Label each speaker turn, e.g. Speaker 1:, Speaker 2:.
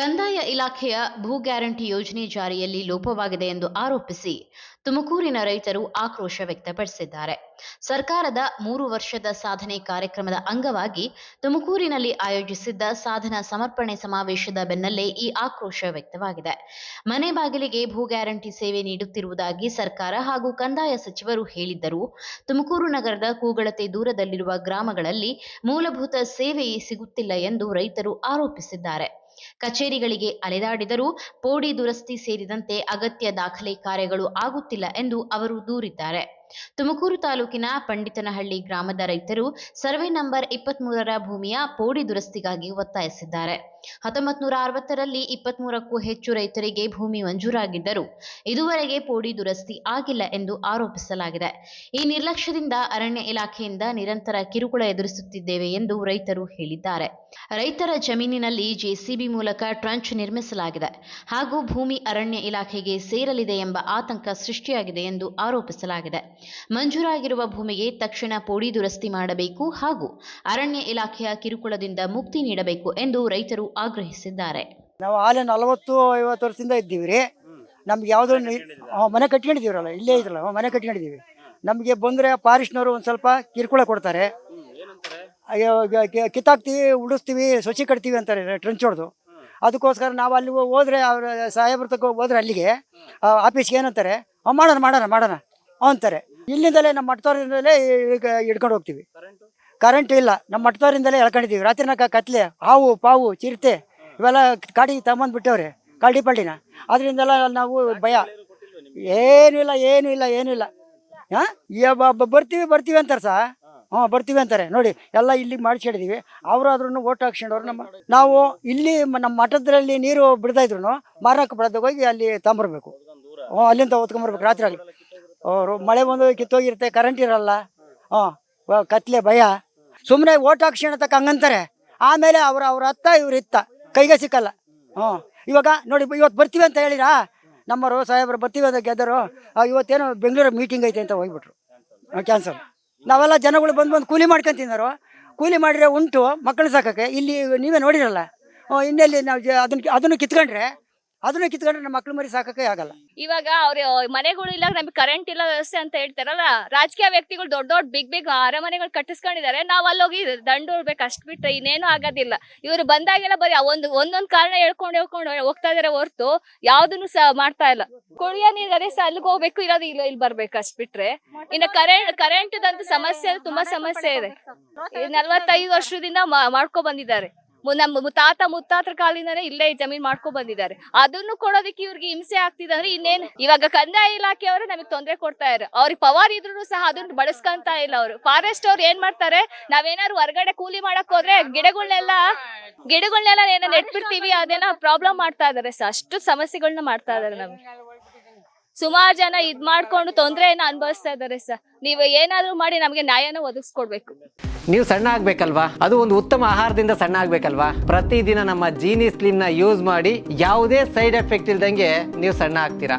Speaker 1: ಕಂದಾಯ ಇಲಾಖೆಯ ಭೂ ಗ್ಯಾರಂಟಿ ಯೋಜನೆ ಜಾರಿಯಲ್ಲಿ ಲೋಪವಾಗಿದೆ ಎಂದು ಆರೋಪಿಸಿ ತುಮಕೂರಿನ ರೈತರು ಆಕ್ರೋಶ ವ್ಯಕ್ತಪಡಿಸಿದ್ದಾರೆ. ಸರ್ಕಾರದ 3 ವರ್ಷದ ಸಾಧನೆ ಕಾರ್ಯಕ್ರಮದ ಅಂಗವಾಗಿ ತುಮಕೂರಿನಲ್ಲಿ ಆಯೋಜಿಸಿದ್ದ ಸಾಧನಾ ಸಮರ್ಪಣೆ ಸಮಾವೇಶದ ಬೆನ್ನಲ್ಲೇ ಈ ಆಕ್ರೋಶ ವ್ಯಕ್ತವಾಗಿದೆ. ಮನೆ ಬಾಗಿಲಿಗೆ ಭೂ ಗ್ಯಾರಂಟಿ ಸೇವೆ ನೀಡುತ್ತಿರುವುದಾಗಿ ಸರ್ಕಾರ ಹಾಗೂ ಕಂದಾಯ ಸಚಿವರು ಹೇಳಿದ್ದರೂ ತುಮಕೂರು ನಗರದ ಕೂಗಳತೆ ದೂರದಲ್ಲಿರುವ ಗ್ರಾಮಗಳಲ್ಲಿ ಮೂಲಭೂತ ಸೇವೆಯೇ ಸಿಗುತ್ತಿಲ್ಲ ಎಂದು ರೈತರು ಆರೋಪಿಸಿದ್ದಾರೆ. ಕಚೇರಿಗಳಿಗೆ ಅಲೆದಾಡಿದರೂ ಪೋಡಿ ದುರಸ್ತಿ ಸೇರಿದಂತೆ ಅಗತ್ಯ ದಾಖಲೆ ಕಾರ್ಯಗಳು ಆಗುತ್ತಿಲ್ಲ ಎಂದು ಅವರು ದೂರಿದ್ದಾರೆ. ತುಮಕೂರು ತಾಲೂಕಿನ ಪಂಡಿತನಹಳ್ಳಿ ಗ್ರಾಮದ ರೈತರು ಸರ್ವೆ ನಂಬರ್ 23ರ ಭೂಮಿಯ ಪೋಡಿ ದುರಸ್ತಿಗಾಗಿ ಒತ್ತಾಯಿಸಿದ್ದಾರೆ. 1960ರಲ್ಲಿ 23ಕ್ಕೂ ಹೆಚ್ಚು ರೈತರಿಗೆ ಭೂಮಿ ಮಂಜೂರಾಗಿದ್ದರೂ ಇದುವರೆಗೆ ಪೋಡಿ ದುರಸ್ತಿ ಆಗಿಲ್ಲ ಎಂದು ಆರೋಪಿಸಲಾಗಿದೆ. ಈ ನಿರ್ಲಕ್ಷ್ಯದಿಂದ ಅರಣ್ಯ ಇಲಾಖೆಯಿಂದ ನಿರಂತರ ಕಿರುಕುಳ ಎದುರಿಸುತ್ತಿದ್ದೇವೆ ಎಂದು ರೈತರು ಹೇಳಿದ್ದಾರೆ. ರೈತರ ಜಮೀನಿನಲ್ಲಿ ಜೆಸಿಬಿ ಮೂಲಕ ಟ್ರಂಚ್ ನಿರ್ಮಿಸಲಾಗಿದೆ ಹಾಗೂ ಭೂಮಿ ಅರಣ್ಯ ಇಲಾಖೆಗೆ ಸೇರಲಿದೆ ಎಂಬ ಆತಂಕ ಸೃಷ್ಟಿಯಾಗಿದೆ ಎಂದು ಆರೋಪಿಸಲಾಗಿದೆ. ಮಂಜೂರಾಗಿರುವ ಭೂಮಿಗೆ ತಕ್ಷಣ ಪೋಡಿ ದುರಸ್ತಿ ಮಾಡಬೇಕು ಹಾಗೂ ಅರಣ್ಯ ಇಲಾಖೆಯ ಕಿರುಕುಳದಿಂದ ಮುಕ್ತಿ ನೀಡಬೇಕು ಎಂದು ರೈತರು ಆಗ್ರಹಿಸಿದ್ದಾರೆ.
Speaker 2: ನಾವು ಆಲೆ 40-50 ವರ್ಷದಿಂದ ಇದ್ದೀವಿ ರೀ. ನಮ್ಗೆ ಯಾವುದೋ ಮನೆ ಕಟ್ಕೊಂಡಿದ್ದೀವ್ರಲ್ಲ, ಇಲ್ಲೇ ಇದ್ರಲ್ಲ ಮನೆ ಕಟ್ಕೊಂಡಿದ್ದೀವಿ. ನಮಗೆ ಬಂದರೆ ಫಾರೆಸ್ಟ್ನವರು ಒಂದು ಸ್ವಲ್ಪ ಕಿರುಕುಳ ಕೊಡ್ತಾರೆ. ಕಿತ್ತಾಕ್ತೀವಿ, ಉಡಿಸ್ತೀವಿ, ಸೊಸಿ ಕಟ್ತೀವಿ ಅಂತಾರೆ ಟ್ರಂಚ್ ಹೊಡೆದು. ಅದಕ್ಕೋಸ್ಕರ ನಾವು ಅಲ್ಲಿ ಹೋದ್ರೆ ಅವ್ರ ಸಾಹೇಬ್ರ ತಗೋ ಹೋದ್ರೆ ಅಲ್ಲಿಗೆ ಆಫೀಸ್ಗೆ ಏನಂತಾರೆ, ಮಾಡೋಣ ಮಾಡೋಣ ಮಾಡೋಣ ಅಂತಾರೆ. ಇಲ್ಲಿಂದಲೇ ನಮ್ಮ ಮಟ್ಟದವರಿಂದಲೇ ಹಿಡ್ಕೊಂಡು ಹೋಗ್ತೀವಿ. ಕರೆಂಟ್ ಇಲ್ಲ, ನಮ್ಮ ಮಟ್ಟದವರಿಂದಲೇ ಎಳ್ಕೊಂಡಿದ್ದೀವಿ. ರಾತ್ರಿನಾಗ ಕತ್ಲೆ, ಹಾವು ಪಾವು ಚಿರತೆ ಇವೆಲ್ಲ ಕಾಡಿಗೆ ತಗೊಂಬಂದ್ಬಿಟ್ಟವ್ರೆ, ಕಳ್ಳಿ ಪಳ್ಳಿನ. ಅದರಿಂದೆಲ್ಲ ನಾವು ಭಯ. ಏನೂ ಇಲ್ಲ ಹಾಂ ಬರ್ತೀವಿ ಅಂತಾರೆ ಸಾ. ಬರ್ತೀವಿ ಅಂತಾರೆ ನೋಡಿ. ಎಲ್ಲ ಇಲ್ಲಿಗೆ ಮಾಡಿಸ್ಕೊಂಡಿದ್ದೀವಿ. ಅವರಾದ್ರೂ ಓಟ್ ಹಾಕ್ಸ್ಕೊಂಡವ್ರು. ನಾವು ಇಲ್ಲಿ ನಮ್ಮ ಮಠದಲ್ಲಿ ನೀರು ಬಿಡ್ತಾ ಇದ್ರು ಮಾರಕ್ಕೆ ಬಿಡೋದಕ್ಕೆ ಹೋಗಿ ಅಲ್ಲಿ ತಗೊಂಬರ್ಬೇಕು. ಅಲ್ಲಿಂದ ಹೊತ್ಕೊಂಬರ್ಬೇಕು. ರಾತ್ರಿ ಆಗಲಿ ಅವರು ಮಳೆ ಬಂದು ಕಿತ್ತೋಗಿರುತ್ತೆ, ಕರೆಂಟ್ ಇರಲ್ಲ. ಕತ್ಲೆ ಭಯ. ಸುಮ್ಮನೆ ಓಟ್ ಹಾಕ್ಸ್ಕೊಳತಕ್ಕ ಹಂಗಂತಾರೆ. ಆಮೇಲೆ ಅವ್ರ ಅತ್ತ ಇವ್ರ ಇತ್ತ ಕೈಗೆ ಸಿಕ್ಕಲ್ಲ. ಇವಾಗ ನೋಡಿ, ಇವತ್ತು ಬರ್ತೀವಿ ಅಂತ ಹೇಳಿರಾ ನಮ್ಮರು ಸಾಹೇಬ್ರು, ಬರ್ತೀವಿ ಅಂತ ಗೆದ್ದರು. ಇವತ್ತೇನೋ ಬೆಂಗಳೂರು ಮೀಟಿಂಗ್ ಐತೆ ಅಂತ ಹೋಗ್ಬಿಟ್ರು, ಕ್ಯಾನ್ಸಲ್. ನಾವೆಲ್ಲ ಜನಗಳು ಬಂದು ಕೂಲಿ ಮಾಡ್ಕೊಂತಿದ್ರು. ಕೂಲಿ ಮಾಡಿದ್ರೆ ಉಂಟು ಮಕ್ಕಳು ಸಾಕಕ್ಕೆ. ಇಲ್ಲಿ ನೀವೇ ನೋಡಿರಲ್ಲ, ಇನ್ನೆಲ್ಲಿ ನಾವು ಅದನ್ನು ಕಿತ್ಕೊಂಡ್ರೆ ನಮ್ಮ ಮಕ್ಳು ಮರಿ ಸಾಕಕ್ಕೆ ಆಗಲ್ಲ.
Speaker 3: ಇವಾಗ ಅವ್ರ ಮನೆಗಳು ಇಲ್ಲ, ನಮ್ಗೆ ಕರೆಂಟ್ ಇಲ್ಲ ವ್ಯವಸ್ಥೆ ಅಂತ ಹೇಳ್ತಾರಲ್ಲ. ರಾಜಕೀಯ ವ್ಯಕ್ತಿಗಳು ದೊಡ್ಡ ಬಿಗ್ ಅರಮನೆಗಳು ಕಟ್ಟಿಸ್ಕೊಂಡಿದ್ದಾರೆ. ನಾವ್ ಅಲ್ಲೋಗಿ ದಂಡು ಹೊಡ್ಬೇಕು, ಅಷ್ಟ್ ಬಿಟ್ರೆ ಇನ್ನೇನು ಆಗೋದಿಲ್ಲ. ಇವ್ರು ಬಂದಾಗೆಲ್ಲ ಬರೀ ಒಂದೊಂದ್ ಕಾರಣ ಹೇಳ್ಕೊಂಡು ಹೋಗ್ತಾ ಇದಾರೆ ಹೊರ್ತು ಯಾವ್ದನ್ನು ಮಾಡ್ತಾ ಇಲ್ಲ. ಕುಡಿಯೋ ನೀರ್ ಅದೇ ಅಲ್ಲಿಗೆ ಹೋಗ್ಬೇಕು, ಇರೋದು ಇಲ್ಲಿ ಬರ್ಬೇಕು, ಅಷ್ಟ್ ಬಿಟ್ರೆ. ಇನ್ನು ಕರೆಂಟ್ ದಂತ ಸಮಸ್ಯೆ ತುಂಬಾ ಸಮಸ್ಯೆ ಇದೆ. 45 ವರ್ಷದಿಂದ ಮಾಡ್ಕೊ ಬಂದಿದ್ದಾರೆ. ನಮ್ಮ ತಾತ ಮುತ್ತಾತರ ಕಾಲಿಂದಾನೆ ಇಲ್ಲೇ ಜಮೀನ್ ಮಾಡ್ಕೊ ಬಂದಿದ್ದಾರೆ. ಅದನ್ನು ಕೊಡೋದಕ್ಕೆ ಇವ್ರಿಗೆ ಹಿಂಸೆ ಆಗ್ತಿದೆ ಅಂದ್ರೆ ಇನ್ನೇನು. ಇವಾಗ ಕಂದಾಯ ಇಲಾಖೆಯವರು ನಮಗೆ ತೊಂದರೆ ಕೊಡ್ತಾ ಇದ್ದಾರೆ. ಅವ್ರಿಗೆ ಪವರ್ ಇದ್ರು ಸಹ ಅದನ್ನ ಬಳಸ್ಕೊಂತ ಇಲ್ಲ ಅವರು. ಫಾರೆಸ್ಟ್ ಅವ್ರು ಏನ್ ಮಾಡ್ತಾರೆ, ನಾವೇನಾದ್ರು ಹೊರಗಡೆ ಕೂಲಿ ಮಾಡಕ್ ಹೋದ್ರೆ ಗಿಡಗಳನ್ನೆಲ್ಲ ಏನೋ ನೆಟ್ಬಿಡ್ತೀವಿ, ಅದೇನೋ ಪ್ರಾಬ್ಲಮ್ ಮಾಡ್ತಾ ಇದಾರೆ. ಅಷ್ಟು ಸಮಸ್ಯೆಗಳನ್ನ ಮಾಡ್ತಾ ಇದಾರೆ. ನಮ್ಗೆ ಸುಮಾರು ಜನ ಇದ್ ಮಾಡ್ಕೊಂಡು ತೊಂದರೆಯನ್ನ ಅನುಭವಿಸ್ತಾ ಇದಾರೆ ಸರ್. ನೀವು ಏನಾದ್ರು ಮಾಡಿ ನಮ್ಗೆ ನ್ಯಾಯನ ಒದಗಿಸ್ಕೊಡ್ಬೇಕು.
Speaker 4: ನೀವು ಸಣ್ಣ ಆಗ್ಬೇಕಲ್ವಾ, ಅದು ಒಂದು ಉತ್ತಮ ಆಹಾರದಿಂದ ಸಣ್ಣ ಆಗ್ಬೇಕಲ್ವಾ. ಪ್ರತಿದಿನ ನಮ್ಮ ಜೀನಿ ಸ್ಲಿಮ್ ನ ಯೂಸ್ ಮಾಡಿ ಯಾವುದೇ ಸೈಡ್ ಎಫೆಕ್ಟ್ ಇಲ್ದಂಗೆ ನೀವು ಸಣ್ಣ ಆಗ್ತೀರಾ.